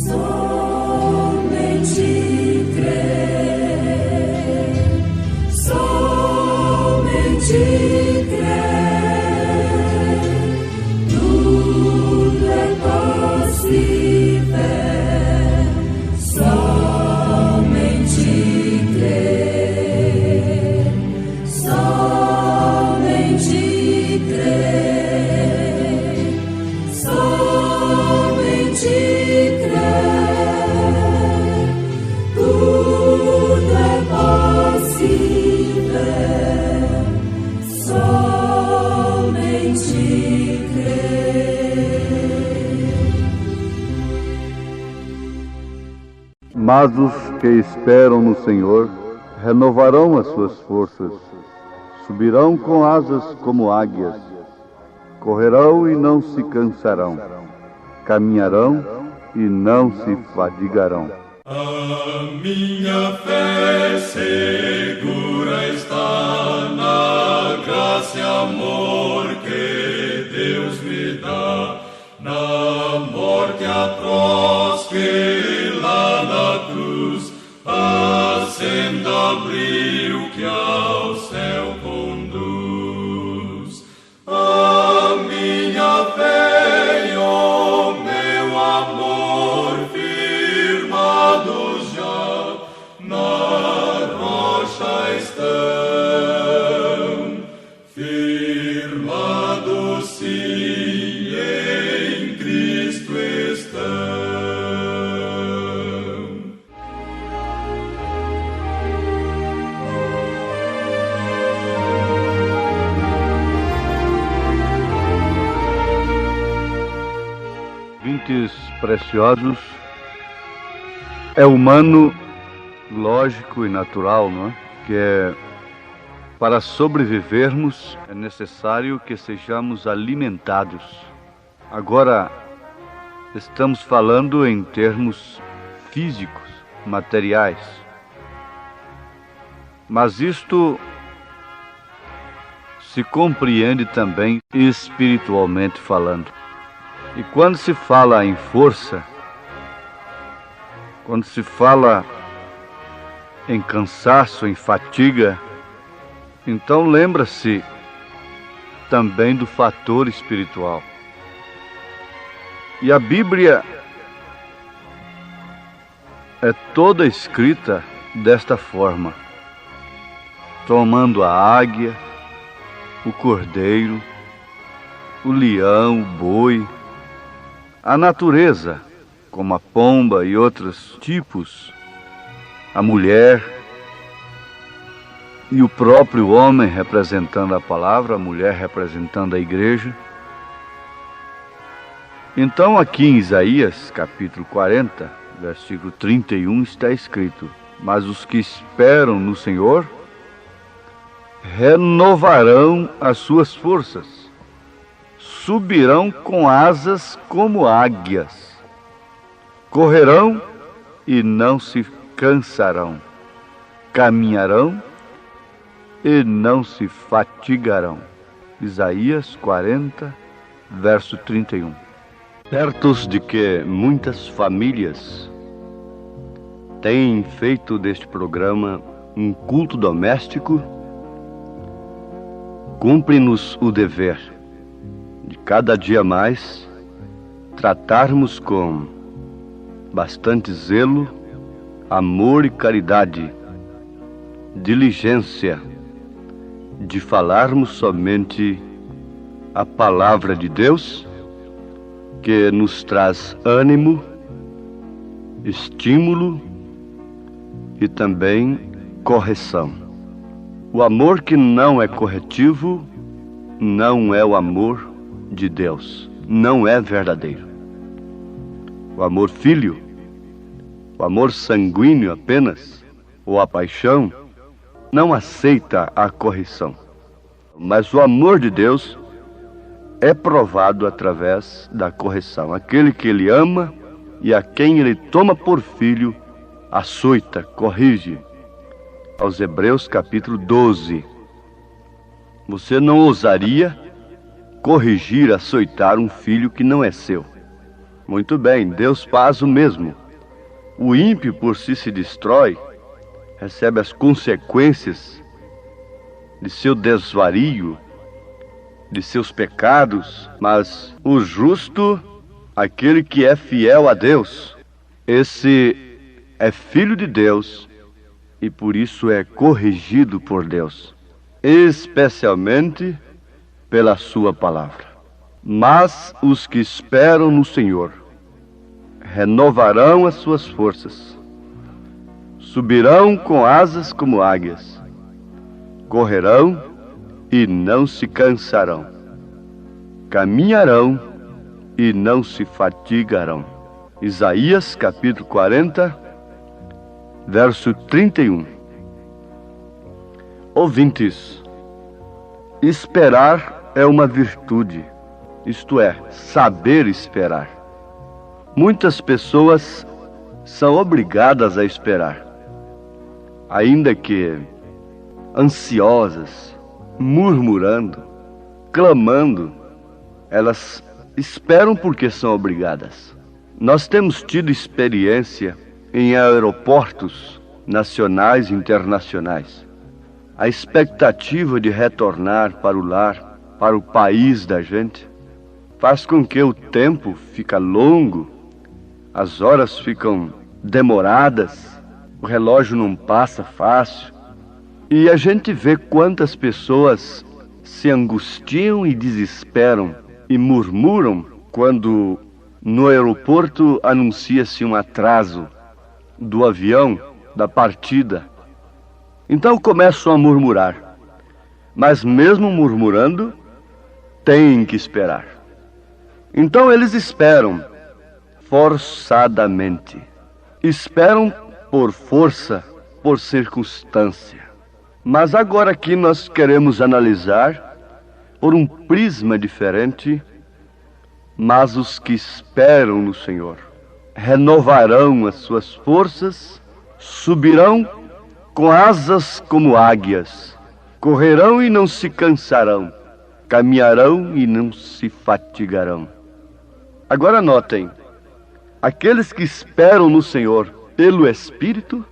Somente crer, somente crer, tudo é possível, somente crer, somente crer, somente Mas os que esperam no Senhor renovarão as suas forças, subirão com asas como águias, correrão e não se cansarão, caminharão e não se fadigarão. A minha fé segura está na graça e amor que Deus me dá, na morte atroz que lá na cruz a senda abriu que ao céu conduz. A minha fé e o meu amor firmados já na rocha estão, firmados sim em Cristo estão. Ouvintes preciosos, é humano, lógico e natural, não é? Que para sobrevivermos é necessário que sejamos alimentados. Agora, estamos falando em termos físicos, materiais. Mas isto se compreende também espiritualmente falando. E quando se fala em força, quando se fala em cansaço, em fatiga, então lembra-se também do fator espiritual. E a Bíblia é toda escrita desta forma, tomando a águia, o cordeiro, o leão, o boi, a natureza, como a pomba e outros tipos, a mulher e o próprio homem representando a palavra, a mulher representando a igreja. Então aqui em Isaías, capítulo 40, versículo 31, está escrito: mas os que esperam no Senhor renovarão as suas forças, subirão com asas como águias, correrão e não se cansarão, caminharão e não se fatigarão. Isaías 40, verso 31. Certos de que muitas famílias têm feito deste programa um culto doméstico, cumpre-nos o dever de cada dia mais tratarmos com bastante zelo, amor e caridade, diligência, de falarmos somente a palavra de Deus, que nos traz ânimo, estímulo e também correção. O amor que não é corretivo não é o amor de Deus, não é verdadeiro. O amor filho, o amor sanguíneo apenas, ou a paixão, não aceita a correção. Mas o amor de Deus é provado através da correção. Aquele que Ele ama e a quem Ele toma por filho, açoita, corrige. Aos Hebreus capítulo 12. Você não ousaria corrigir, açoitar um filho que não é seu. Muito bem, Deus faz o mesmo. O ímpio por si se destrói, recebe as consequências de seu desvario, de seus pecados, mas o justo, aquele que é fiel a Deus, esse é filho de Deus e por isso é corrigido por Deus, especialmente pela sua palavra. Mas os que esperam no Senhor renovarão as suas forças, subirão com asas como águias, correrão e não se cansarão, caminharão e não se fatigarão. Isaías capítulo 40, verso 31. Ouvintes, esperar é uma virtude, isto é, saber esperar. Muitas pessoas são obrigadas a esperar, ainda que ansiosas, murmurando, clamando, elas esperam porque são obrigadas. Nós temos tido experiência em aeroportos nacionais e internacionais. A expectativa de retornar para o lar, para o país da gente, faz com que o tempo fica longo, as horas ficam demoradas, o relógio não passa fácil. E a gente vê quantas pessoas se angustiam e desesperam e murmuram quando no aeroporto anuncia-se um atraso do avião, da partida. Então começam a murmurar, mas mesmo murmurando, têm que esperar. Então eles esperam forçadamente, esperam por força, por circunstância. Mas agora aqui nós queremos analisar por um prisma diferente. Mas os que esperam no Senhor renovarão as suas forças, subirão com asas como águias, correrão e não se cansarão, caminharão e não se fatigarão. Agora notem, aqueles que esperam no Senhor pelo Espírito,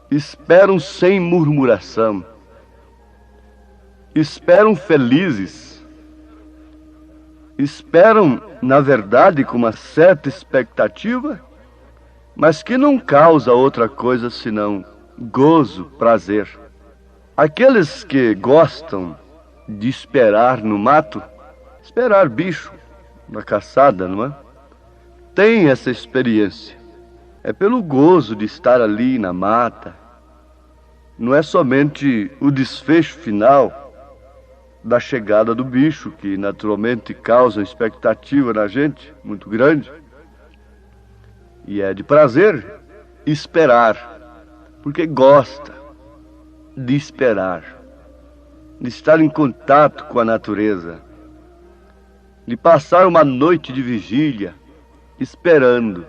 esperam sem murmuração, esperam felizes, esperam, na verdade, com uma certa expectativa, mas que não causa outra coisa senão gozo, prazer. Aqueles que gostam de esperar no mato, esperar bicho na caçada, não é? Tem essa experiência. É pelo gozo de estar ali na mata. Não é somente o desfecho final da chegada do bicho, que naturalmente causa expectativa na gente, muito grande. E é de prazer esperar, porque gosta de esperar, de estar em contato com a natureza, de passar uma noite de vigília, esperando.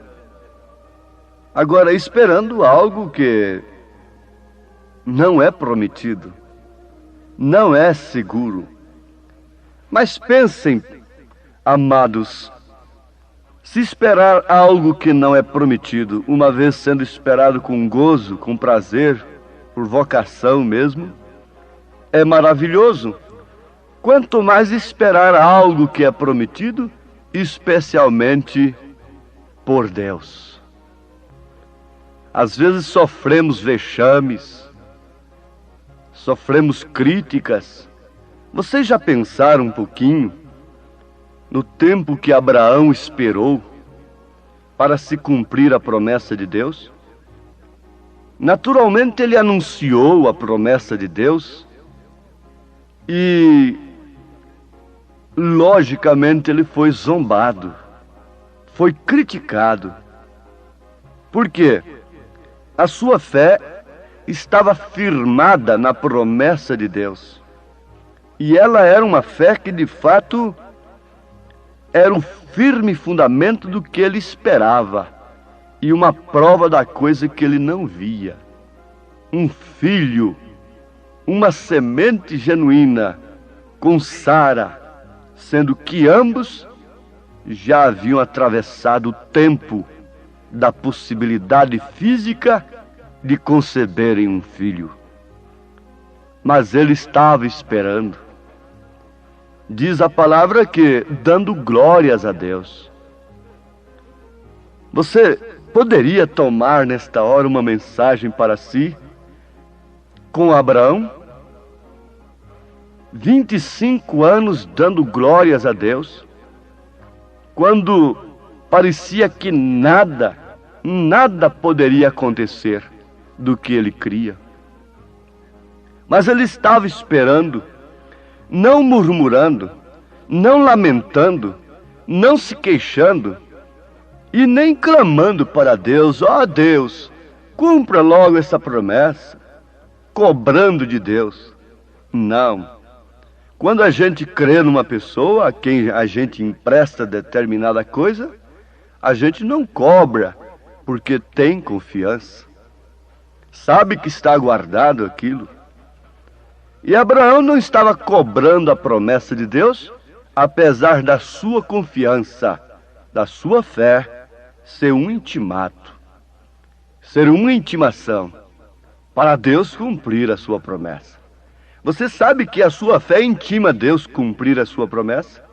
Agora, esperando algo que não é prometido, não é seguro. Mas pensem, amados, se esperar algo que não é prometido, uma vez sendo esperado com gozo, com prazer, por vocação mesmo, é maravilhoso. Quanto mais esperar algo que é prometido, especialmente por Deus. Às vezes sofremos vexames, sofremos críticas. Vocês já pensaram um pouquinho no tempo que Abraão esperou para se cumprir a promessa de Deus? Naturalmente ele anunciou a promessa de Deus e, logicamente, ele foi zombado, foi criticado. Por quê? A sua fé estava firmada na promessa de Deus. E ela era uma fé que, de fato, era um firme fundamento do que ele esperava e uma prova da coisa que ele não via. Um filho, uma semente genuína, com Sara, sendo que ambos já haviam atravessado o tempo da possibilidade física de conceberem um filho. Mas ele estava esperando. Diz a palavra que dando glórias a Deus. Você poderia tomar nesta hora uma mensagem para si com Abraão? 25 anos dando glórias a Deus, quando parecia que nada poderia acontecer do que ele cria. Mas ele estava esperando, não murmurando, não lamentando, não se queixando e nem clamando para Deus: ó Deus, cumpra logo essa promessa, cobrando de Deus. Não. Quando a gente crê numa pessoa a quem a gente empresta determinada coisa, a gente não cobra, porque tem confiança. Sabe que está guardado aquilo. E Abraão não estava cobrando a promessa de Deus, apesar da sua confiança, da sua fé, ser um intimato, ser uma intimação, para Deus cumprir a sua promessa. Você sabe que a sua fé intima Deus cumprir a sua promessa?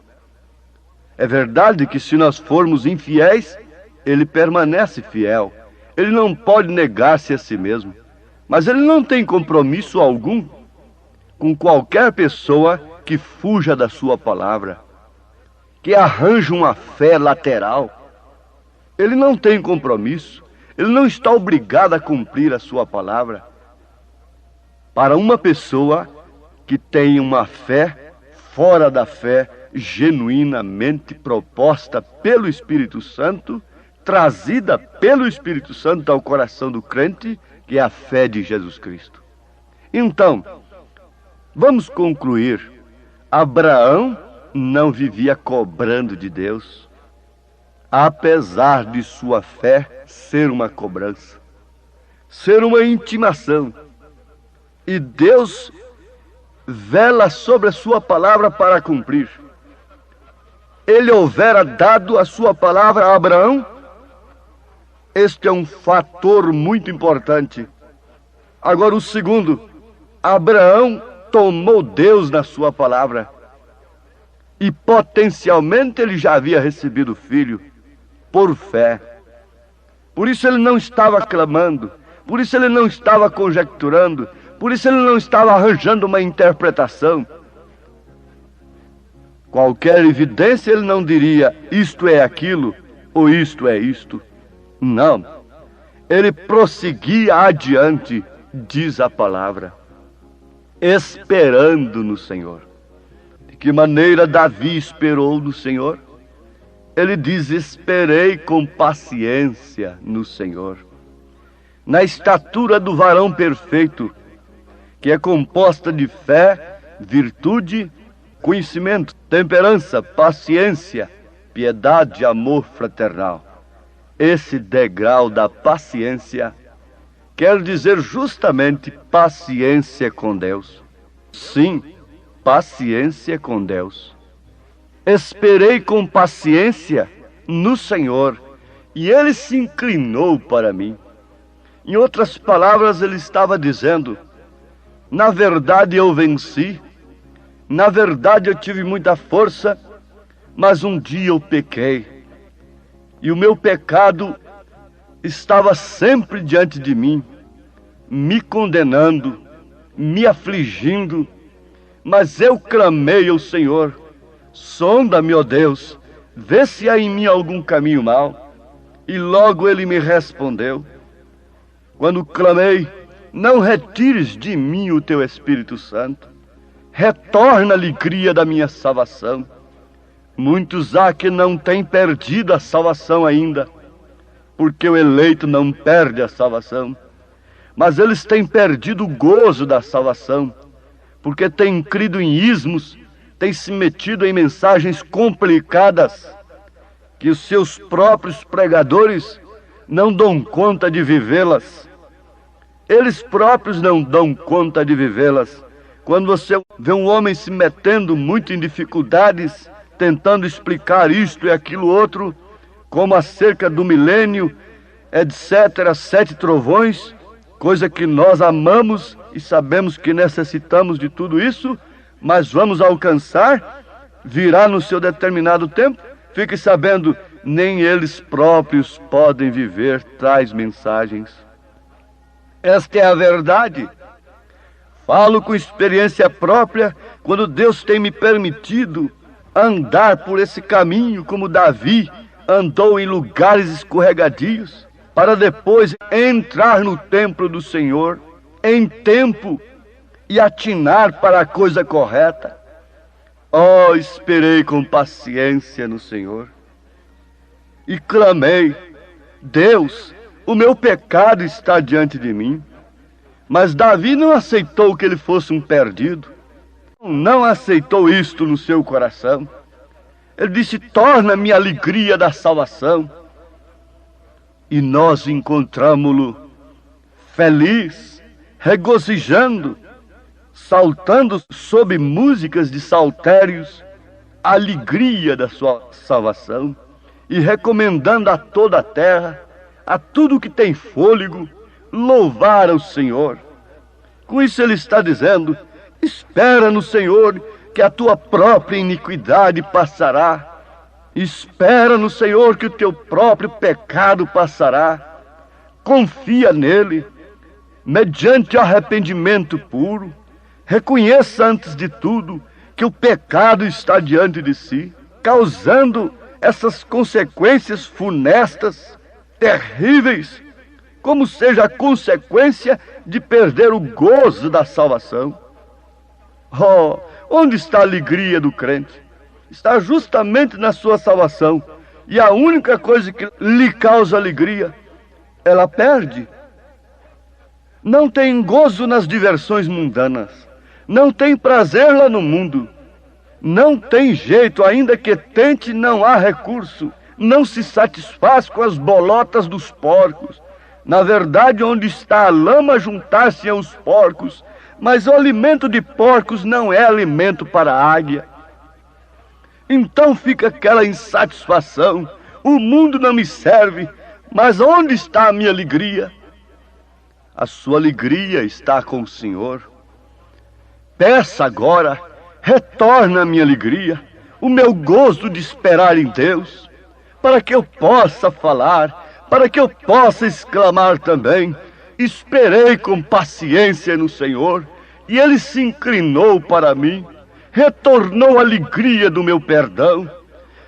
É verdade que se nós formos infiéis, Ele permanece fiel. Ele não pode negar-se a si mesmo. Mas Ele não tem compromisso algum com qualquer pessoa que fuja da sua palavra, que arranje uma fé lateral. Ele não tem compromisso. Ele não está obrigado a cumprir a sua palavra. Para uma pessoa que tem uma fé fora da fé genuinamente proposta pelo Espírito Santo, trazida pelo Espírito Santo ao coração do crente, que é a fé de Jesus Cristo. Então, vamos concluir. Abraão não vivia cobrando de Deus, apesar de sua fé ser uma cobrança, ser uma intimação. E Deus vela sobre a sua palavra para cumprir. Ele houvera dado a sua palavra a Abraão. Este é um fator muito importante. Agora o segundo, Abraão tomou Deus na sua palavra. E potencialmente ele já havia recebido o filho por fé. Por isso ele não estava clamando, por isso ele não estava conjecturando, por isso ele não estava arranjando uma interpretação. Qualquer evidência ele não diria: isto é aquilo, ou isto é isto. Não. Ele prosseguia adiante, diz a palavra, esperando no Senhor. De que maneira Davi esperou no Senhor? Ele diz: esperei com paciência no Senhor. Na estatura do varão perfeito, que é composta de fé, virtude, conhecimento, temperança, paciência, piedade, amor fraternal. Esse degrau da paciência quer dizer justamente paciência com Deus. Sim, paciência com Deus. Esperei com paciência no Senhor, e Ele se inclinou para mim. Em outras palavras, Ele estava dizendo: na verdade eu venci, na verdade eu tive muita força, mas um dia eu pequei. E o meu pecado estava sempre diante de mim, me condenando, me afligindo. Mas eu clamei ao Senhor: sonda-me, ó Deus, vê se há em mim algum caminho mau. E logo Ele me respondeu. Quando clamei: não retires de mim o teu Espírito Santo, retorna a alegria da minha salvação. Muitos há que não têm perdido a salvação ainda, porque o eleito não perde a salvação, mas eles têm perdido o gozo da salvação, porque têm crido em ismos, têm se metido em mensagens complicadas, que os seus próprios pregadores não dão conta de vivê-las. Eles próprios não dão conta de vivê-las. Quando você vê um homem se metendo muito em dificuldades, tentando explicar isto e aquilo outro, como acerca do milênio, etc., 7 trovões, coisa que nós amamos e sabemos que necessitamos de tudo isso, mas vamos alcançar, virá no seu determinado tempo. Fique sabendo, nem eles próprios podem viver tais mensagens. Esta é a verdade. Falo com experiência própria quando Deus tem me permitido andar por esse caminho como Davi andou em lugares escorregadios, para depois entrar no templo do Senhor em tempo e atinar para a coisa correta. Oh, esperei com paciência no Senhor e clamei: Deus, o meu pecado está diante de mim. Mas Davi não aceitou que ele fosse um perdido, não aceitou isto no seu coração. Ele disse: torna-me a alegria da salvação. E nós encontramo-lo feliz, regozijando, saltando sob músicas de saltérios, a alegria da sua salvação, e recomendando a toda a terra, a tudo que tem fôlego, louvar ao Senhor. Com isso ele está dizendo: espera no Senhor, que a tua própria iniquidade passará. Espera no Senhor, que o teu próprio pecado passará. Confia nele, mediante arrependimento puro. Reconheça antes de tudo que o pecado está diante de si, causando essas consequências funestas, terríveis, como seja a consequência de perder o gozo da salvação. Oh, onde está a alegria do crente? Está justamente na sua salvação. E a única coisa que lhe causa alegria, ela perde. Não tem gozo nas diversões mundanas. Não tem prazer lá no mundo. Não tem jeito, ainda que tente, não há recurso. Não se satisfaz com as bolotas dos porcos. Na verdade, onde está a lama, juntar-se aos porcos. Mas o alimento de porcos não é alimento para a águia. Então fica aquela insatisfação: o mundo não me serve, mas onde está a minha alegria? A sua alegria está com o Senhor. Peça agora: retorna a minha alegria, o meu gozo de esperar em Deus, para que eu possa falar, para que eu possa exclamar também: esperei com paciência no Senhor, e Ele se inclinou para mim, retornou a alegria do meu perdão,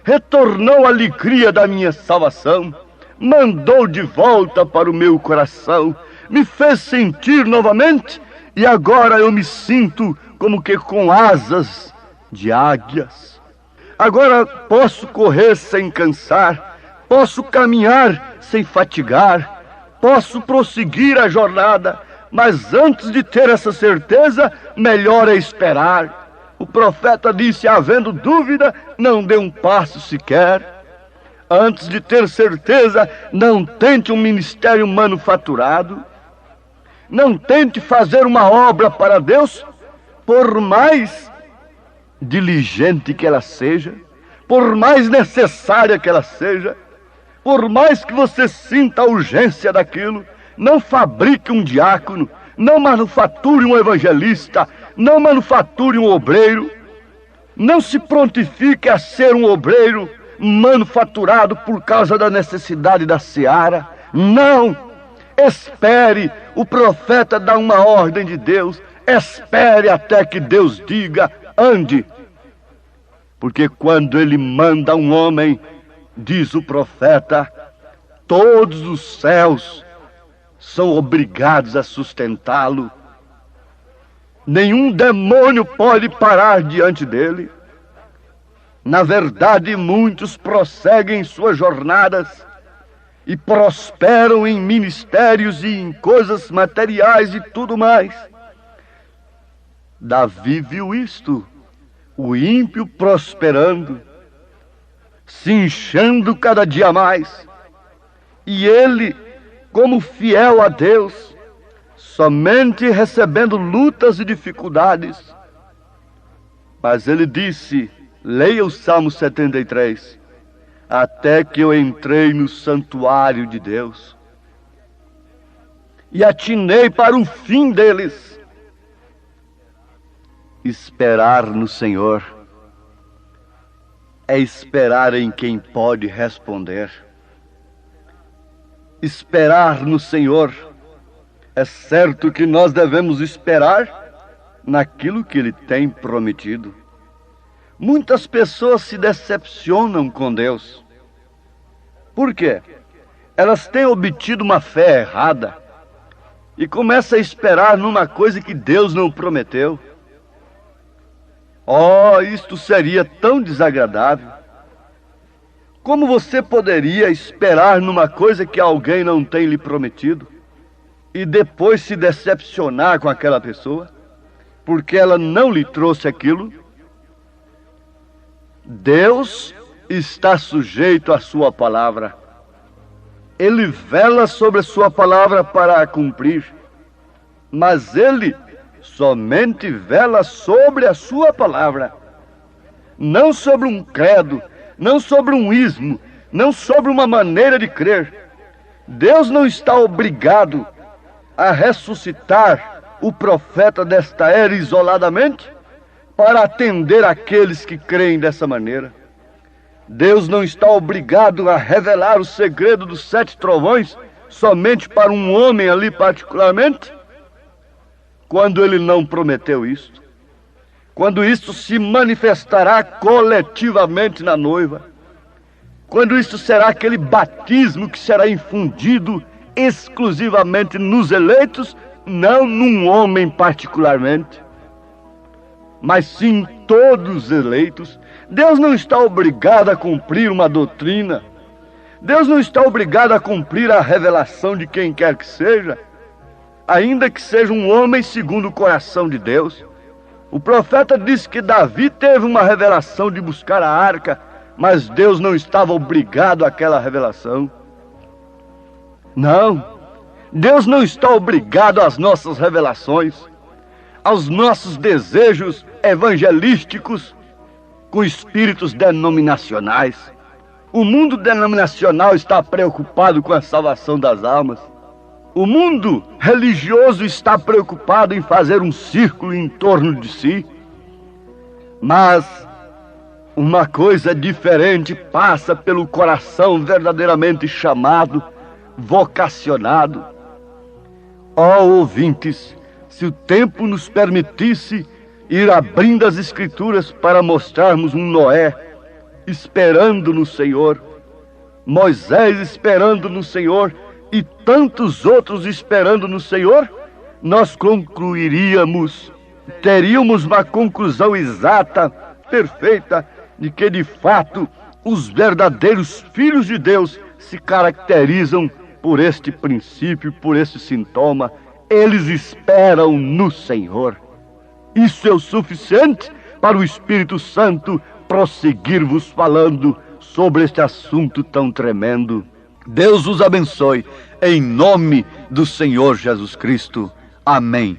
retornou a alegria da minha salvação, mandou de volta para o meu coração, me fez sentir novamente, e agora eu me sinto como que com asas de águias. Agora posso correr sem cansar, posso caminhar sem fatigar, posso prosseguir a jornada, mas antes de ter essa certeza, melhor é esperar. O profeta disse: havendo dúvida, não dê um passo sequer. Antes de ter certeza, não tente um ministério manufaturado. Não tente fazer uma obra para Deus, por mais diligente que ela seja, por mais necessária que ela seja, por mais que você sinta a urgência daquilo. Não fabrique um diácono, não manufature um evangelista, não manufature um obreiro. Não se prontifique a ser um obreiro manufaturado por causa da necessidade da seara. Não! Espere, o profeta dá uma ordem de Deus. Espere até que Deus diga: ande. Porque quando ele manda um homem, diz o profeta, todos os céus são obrigados a sustentá-lo. Nenhum demônio pode parar diante dele. Na verdade, muitos prosseguem suas jornadas e prosperam em ministérios e em coisas materiais e tudo mais. Davi viu isto, o ímpio prosperando, se inchando cada dia mais, e ele, como fiel a Deus, somente recebendo lutas e dificuldades. Mas ele disse: Leia o Salmo 73. Até que eu entrei no santuário de Deus e atinei para o fim deles. Esperar no Senhor é esperar em quem pode responder. Esperar no Senhor é certo que nós devemos esperar naquilo que Ele tem prometido. Muitas pessoas se decepcionam com Deus. Por quê? Elas têm obtido uma fé errada e começam a esperar numa coisa que Deus não prometeu. Oh, isto seria tão desagradável. Como você poderia esperar numa coisa que alguém não tem lhe prometido e depois se decepcionar com aquela pessoa porque ela não lhe trouxe aquilo? Deus está sujeito à sua palavra. Ele vela sobre a sua palavra para a cumprir. Mas Ele somente vela sobre a sua palavra. Não sobre um credo, não sobre um ismo, não sobre uma maneira de crer. Deus não está obrigado a ressuscitar o profeta desta era isoladamente para atender aqueles que creem dessa maneira. Deus não está obrigado a revelar o segredo dos 7 trovões somente para um homem ali particularmente, quando Ele não prometeu isto. Quando isto se manifestará coletivamente na noiva. Quando isto será aquele batismo que será infundido exclusivamente nos eleitos, não num homem particularmente, mas sim todos os eleitos. Deus não está obrigado a cumprir uma doutrina. Deus não está obrigado a cumprir a revelação de quem quer que seja, ainda que seja um homem segundo o coração de Deus. O profeta disse que Davi teve uma revelação de buscar a arca, mas Deus não estava obrigado àquela revelação. Não, Deus não está obrigado às nossas revelações, aos nossos desejos evangelísticos com espíritos denominacionais. O mundo denominacional está preocupado com a salvação das almas. O mundo religioso está preocupado em fazer um círculo em torno de si. Mas uma coisa diferente passa pelo coração verdadeiramente chamado, vocacionado. Ó ouvintes, se o tempo nos permitisse ir abrindo as Escrituras para mostrarmos um Noé esperando no Senhor, Moisés esperando no Senhor e tantos outros esperando no Senhor, nós concluiríamos, teríamos uma conclusão exata, perfeita, de que de fato os verdadeiros filhos de Deus se caracterizam por este princípio, por este sintoma. Eles esperam no Senhor. Isso é o suficiente para o Espírito Santo prosseguir vos falando sobre este assunto tão tremendo. Deus os abençoe, em nome do Senhor Jesus Cristo. Amém.